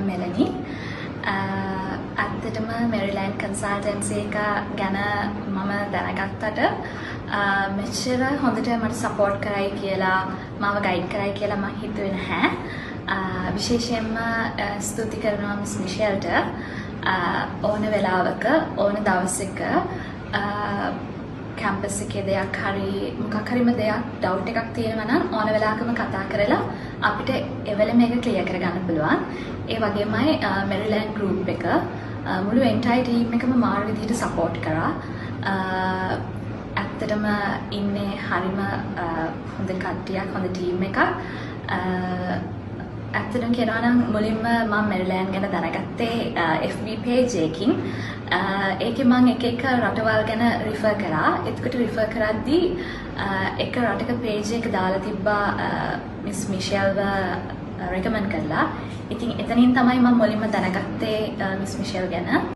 I'm Melanie. ඇත්තටම Maryland consultancy එක ගැන මම දැනගත්තට මෙච්චර හොඳට මට support කරයි කියලා මාව guide කරයි කියලා මම හිතුවේ නැහැ. විශේෂයෙන්ම ස්තුති කරනවා Miss Michelට ඕන වෙලාවක ඕන දවසක campus එකේ දෙයක් හරි මොකක් හරිම දෙයක් doubt එකක් තියෙනවා නම් ඕන වෙලාවකම කතා කරලා අපිට එවල මේක clear කරගන්න පුළුවන්. ඒ වගේමයි Maryland group එක මුළු entire team එකම මාර විදිහට support කරා. ඇත්තටම ඉන්නේ හරිම හොඳ කට්ටියක් හොඳ team එකක්. ඇත්තටම කියනවා නම් මුලින්ම මම Maryland ගැන දැනගත්තේ FB page එකකින්. ඒකේ මම එක රටවල් ගැන refer කරා. එතකොට refer කරද්දී එක රටක page එක දාලා තිබ්බා Miss Michelව recommend කරලා. ඉතින් එතනින් තමයි මම මුලින්ම දැනගත්තේ Miss Michel ගැන.